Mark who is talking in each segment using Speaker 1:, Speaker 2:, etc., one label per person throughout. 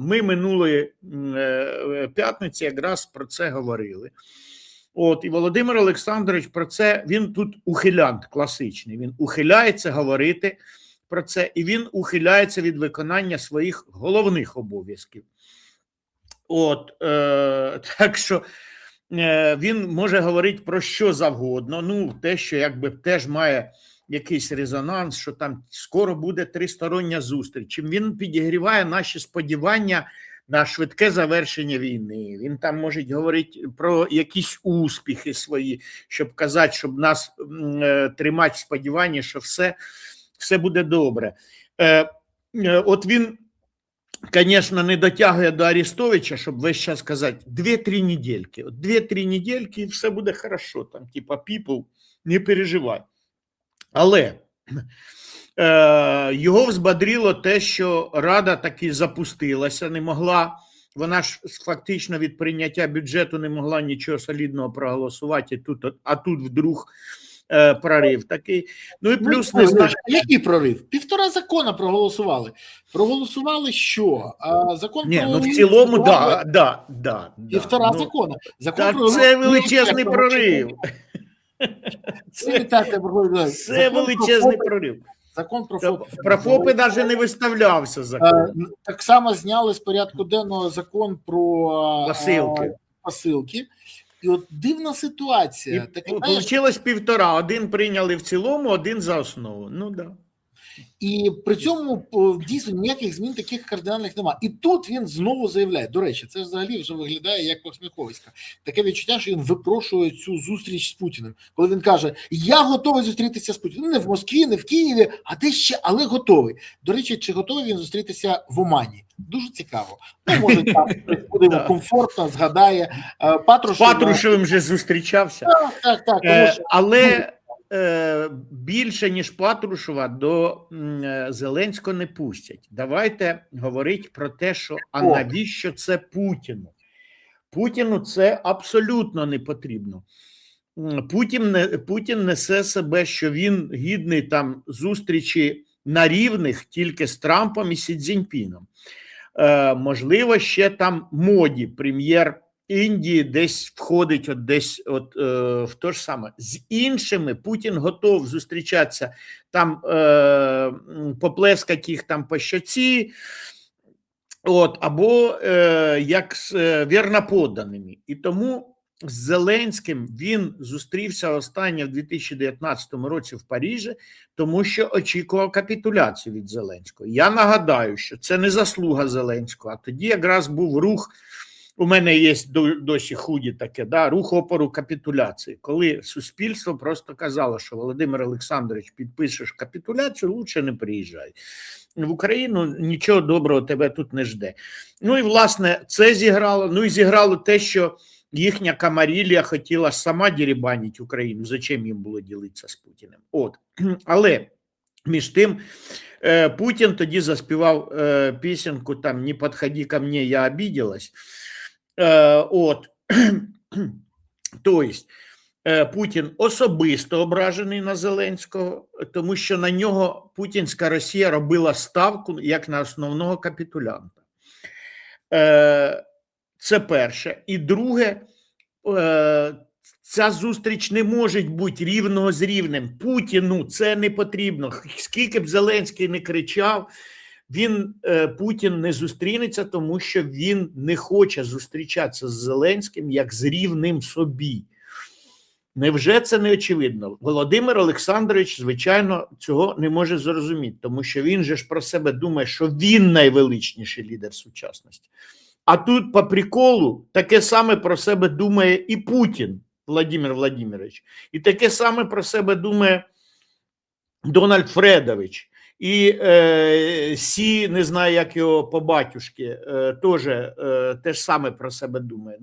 Speaker 1: Ми минулої п'ятниці якраз про це говорили. От, і Володимир Олександрович про це, він тут ухилянт класичний, він ухиляється говорити про це, і він ухиляється від виконання своїх головних обов'язків. От, так що він може говорити про що завгодно, ну, те, що якби теж має якийсь резонанс, що там скоро буде тристороння зустріч. Він підігріває наші сподівання на швидке завершення війни. Він там може говорити про якісь успіхи свої, щоб казати, щоб нас тримати в сподіванні, що все буде добре. От він, звісно, не дотягує до Арестовича, щоб весь час сказати 2-3 недельки. 2-3 недельки і все буде хорошо. Там, типа, people, не переживай. Але його взбодрило те, що Рада таки запустилася, не могла, вона ж фактично від прийняття бюджету не могла нічого солідного проголосувати, а тут вдруг прорив такий. Ну і плюс не знаю.
Speaker 2: Який прорив? 1,5 закона проголосували. Проголосували що? Закон
Speaker 1: Ні,
Speaker 2: про...
Speaker 1: ну в цілому, да.
Speaker 2: 1,5 закона.
Speaker 1: Так це величезний прорив. Це величезний прорив.
Speaker 2: Закон про ФОПи.
Speaker 1: Про ФОПи навіть не виставлявся закон.
Speaker 2: Так само зняли з порядку денного закон про посилки. І от дивна ситуація.
Speaker 1: Получилось 1,5. Один прийняли в цілому, один за основу. Ну, да.
Speaker 2: І при цьому дійсно ніяких змін таких кардинальних немає. І тут він знову заявляє, до речі, це взагалі вже виглядає як посміховиська. Таке відчуття, що він випрошує цю зустріч з Путіним. Коли він каже, я готовий зустрітися з Путіним. Не в Москві, не в Києві, а де ще, але готовий. До речі, чи готовий він зустрітися в Омані? Дуже цікаво. Ну, може, там буде йому комфортно, згадає.
Speaker 1: Патрушевим вже зустрічався.
Speaker 2: Так.
Speaker 1: Але більше, ніж Патрушева, до Зеленського не пустять. Давайте говорити про те, що а навіщо це Путіну? Путіну це абсолютно не потрібно. Путін несе себе, що він гідний там зустрічі на рівних тільки з Трампом і Сі Цзіньпіном. Можливо, ще там Моді, прем'єр Індії, десь входить в то ж саме. З іншими Путін готов зустрічатися, там поплескати їх там по щоці, або як з вірноподданими. І тому з Зеленським він зустрівся останнє в 2019 році в Парижі, тому що очікував капітуляцію від Зеленського. Я нагадаю, що це не заслуга Зеленського, а тоді якраз був рух, у мене є досі худі таке, рух опору капітуляції, коли суспільство просто казало, що Володимир Олександрович, підпишеш капітуляцію, лучше не приїжджай. В Україну нічого доброго тебе тут не жде. Ну і власне це зіграло, ну і зіграло те, що їхня Камарілія хотіла сама дерибанити Україну, зачем їм було ділитися з Путіним. Але між тим Путін тоді заспівав пісеньку там «Не підходи ко мне, я обиделась». Тобто Путін особисто ображений на Зеленського, тому що на нього путінська Росія робила ставку як на основного капітулянта. Це перше. І друге, ця зустріч не може бути рівного з рівнем. Путіну це не потрібно. Скільки б Зеленський не кричав, Путін не зустрінеться, тому що він не хоче зустрічатися з Зеленським як з рівним собі. Невже це не очевидно? Володимир Олександрович, звичайно, цього не може зрозуміти, тому що він же ж про себе думає, що він найвеличніший лідер сучасності. А тут по приколу таке саме про себе думає і Путін, Володимир Владимирович. І таке саме про себе думає Дональд Фредович. І Сі, не знаю, як його по батюшки, теж саме про себе думає.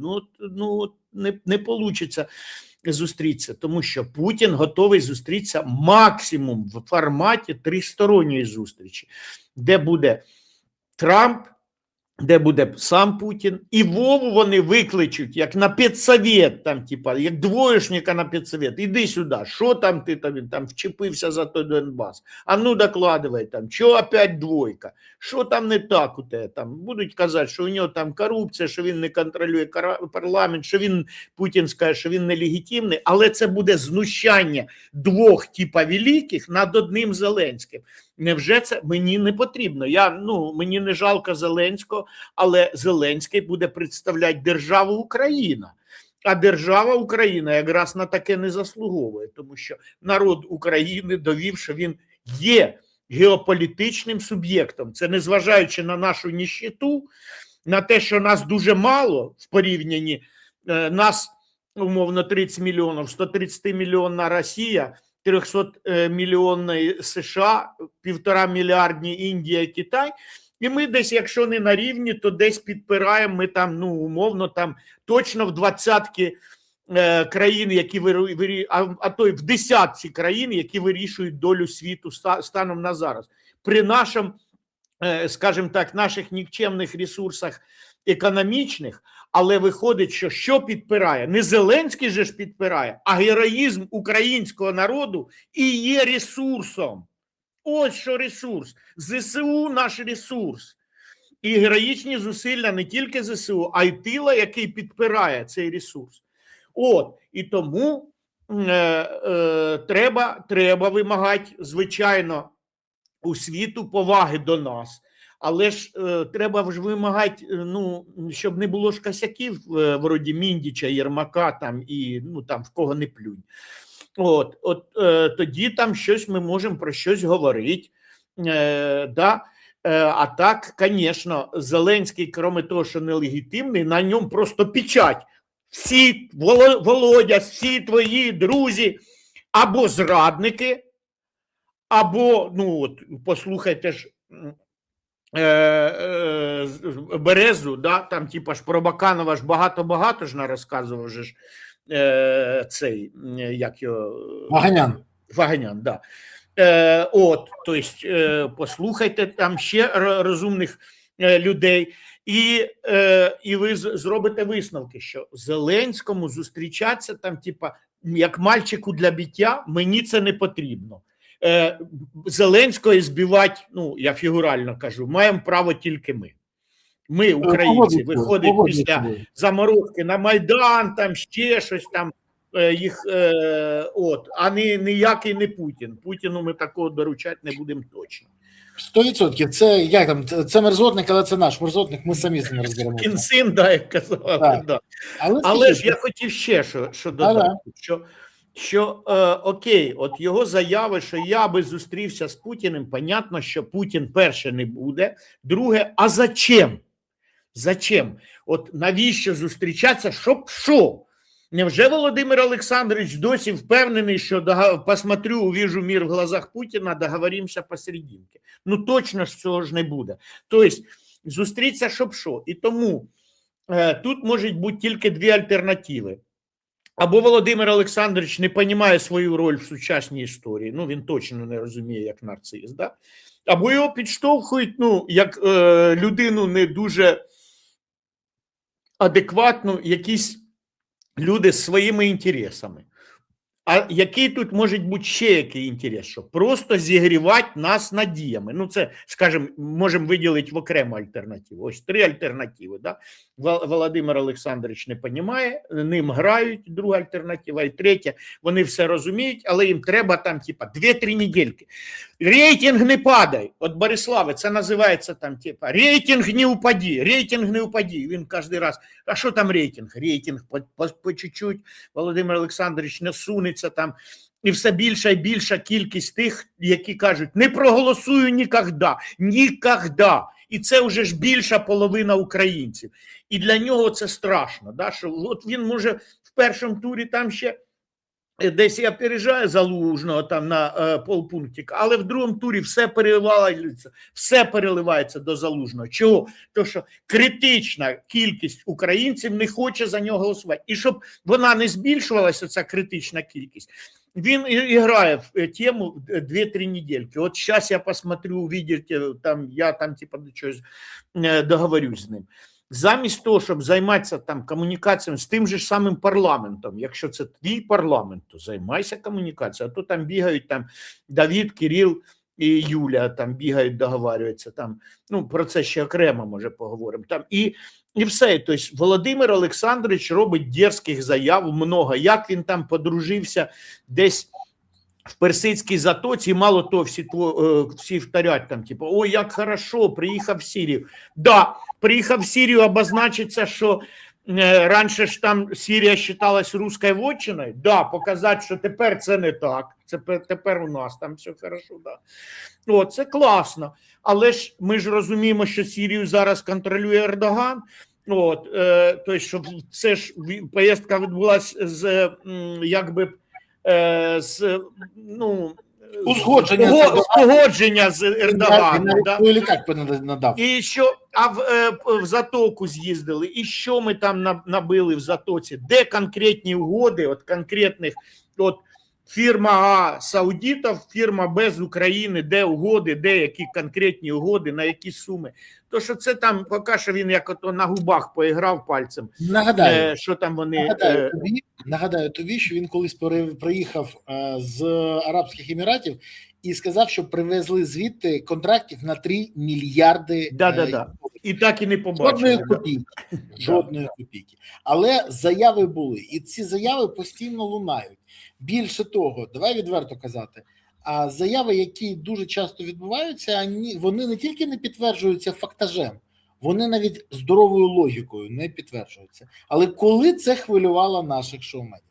Speaker 1: Не вийде зустрітися, тому що Путін готовий зустрітися максимум в форматі тристоронньої зустрічі, де буде Трамп, де буде сам Путін, і Вову вони викличуть, як на педсовет, там, типа, як двоєшника на педсовет, іди сюди, що там ти там вчепився за той Донбас, а ну докладывай там, що опять двойка, що там не так у тебе, там, будуть казати, що у нього там корупція, що він не контролює парламент, що він, Путін скаже, що він нелегітимний, але це буде знущання двох, типа, великих над одним Зеленським. Невже це мені не потрібно? Мені не жалко Зеленського, але Зеленський буде представляти державу Україна. А держава Україна якраз на таке не заслуговує, тому що народ України довів, що він є геополітичним суб'єктом. Це незважаючи на нашу ніщету, на те, що нас дуже мало в порівнянні, нас умовно 30 мільйонів, 130 мільйонна Росія, 300-мільйонної США, 1,5 мільярдні Індія, Китай, і ми десь, якщо не на рівні, то десь підпираємо, ми там, умовно, там точно в 20-ки країн, які а то й в десятці країн, які вирішують долю світу станом на зараз. При нашому, скажімо так, наших нікчемних ресурсах економічних, але виходить, що підпирає? Не Зеленський же ж підпирає, а героїзм українського народу і є ресурсом. Ось що ресурс. ЗСУ – наш ресурс. І героїчні зусилля не тільки ЗСУ, а й тила, який підпирає цей ресурс. І тому треба вимагати, звичайно, у світу поваги до нас. Але ж треба ж вимагати, щоб не було ж косяків, вроді Міндіча, Єрмака там і там в кого не плюнь. Тоді там щось ми можемо про щось говорити. А так, звісно, Зеленський, крім того, що нелегітимний, на ньому просто печать. Всі, Володя, всі твої друзі або зрадники, або, послухайте ж, Березу, там типа ж про Баканова ж багато ж розказував же ж цей, як його... Ваганян, да. Тобто, послухайте там ще розумних людей, і ви зробите висновки, що Зеленському зустрічатися там, типа, як мальчику для биття, мені це не потрібно. Зеленського збивати, я фігурально кажу, маємо право тільки ми. Ми, українці, виходить після заморозки на Майдан, там ще щось там, а ніякий не Путін. Путіну ми такого доручати не будемо точно.
Speaker 2: 100%. Це як там? Це мерзотник, але це наш мерзотник, ми самі з ним розберемося.
Speaker 1: Кінсин, як казали. Да. Але ж я хотів ще що додати, що окей, от його заяви, що я би зустрівся з Путіним, понятно, що Путін перше не буде, друге, а зачем? Зачем? От навіщо зустрічатися, щоб що? Невже Володимир Олександрович досі впевнений, що посмотрю, увижу мир в глазах Путіна, договоримося посерединки? Точно ж цього ж не буде. Тобто, зустрітися, щоб що? І тому тут можуть бути тільки дві альтернативи. Або Володимир Олександрович не розуміє свою роль в сучасній історії, він точно не розуміє, як нарцис, да? Або його підштовхують, як людину не дуже адекватну, якісь люди з своїми інтересами. А який тут може бути ще який інтерес? Що просто зігрівати нас надіями. Це, скажімо, можемо виділити в окрему альтернативу. Ось три альтернативи. Да? Володимир Олександрович не розуміє, ним грають, друга альтернатива. І третя, вони все розуміють, але їм треба там, 2-3 недельки. Рейтинг не падай. От Бориславе, це називається там, рейтинг не упади, рейтинг не упади. Він кожен раз, а що там рейтинг? Рейтинг по чуть-чуть. Володимир Олександрович не сунеться там. І все більша і більша кількість тих, які кажуть, не проголосую ніколи, ніколи. І це вже ж більша половина українців. І для нього це страшно, да? Що от він може в першому турі там ще десь я опережаю Залужного там на полпунктика, але в другому турі все переливається до Залужного. Чого? Тому що критична кількість українців не хоче за нього голосувати. І щоб вона не збільшувалася, ця критична кількість, він играет в тему 2-3 недельки. Вот сейчас я посмотрю, увидите, там, я там типа договорюсь з ним. Замість того, щоб займатися там комунікаціями з тим же ж самим парламентом, якщо це твій парламент, то займайся комунікацією, а то там бігають там Давид, Кирил і Юля, там бігають, договарюються, там, ну, про це ще окремо, може, поговоримо. Там, і все. Тобто Володимир Олександрович робить дерзких заяв много, як він там подружився десь в Персидській затоці, мало того, всі вторять там, типу, ой, як хорошо, приїхав в Сирію. Да, приїхав в Сирію, обозначиться, що раніше ж там Сирія вважалась руською вотчиною. Да, показати, що тепер це не так. Тепер у нас там все хорошо, да. О, це класно. Але ж ми ж розуміємо, що Сирію зараз контролює Ердоган. От, тобто, що це ж поїздка відбулася з, якби, з, ну, погодження з Ердоганом. Да?
Speaker 2: Надав.
Speaker 1: І що, в Затоку з'їздили, і що ми там набили в Затоці? Де конкретні угоди, от конкретних, от фірма А Саудитів, фірма Б з України, де угоди, де які конкретні угоди, на які суми. То, що це там, поки що він як ото на губах поіграв пальцем.
Speaker 2: Нагадаю,
Speaker 1: що там вони...
Speaker 2: Нагадаю тобі, що він колись приїхав з Арабських Еміратів і сказав, що привезли звідти контрактів на 3 мільярди.
Speaker 1: Да. І так і не побачили.
Speaker 2: Жодної копійки. Але заяви були. І ці заяви постійно лунають. Більше того, давай відверто казати, а заяви, які дуже часто відбуваються, вони не тільки не підтверджуються фактажем, вони навіть здоровою логікою не підтверджуються. Але коли це хвилювало наших шоуменів?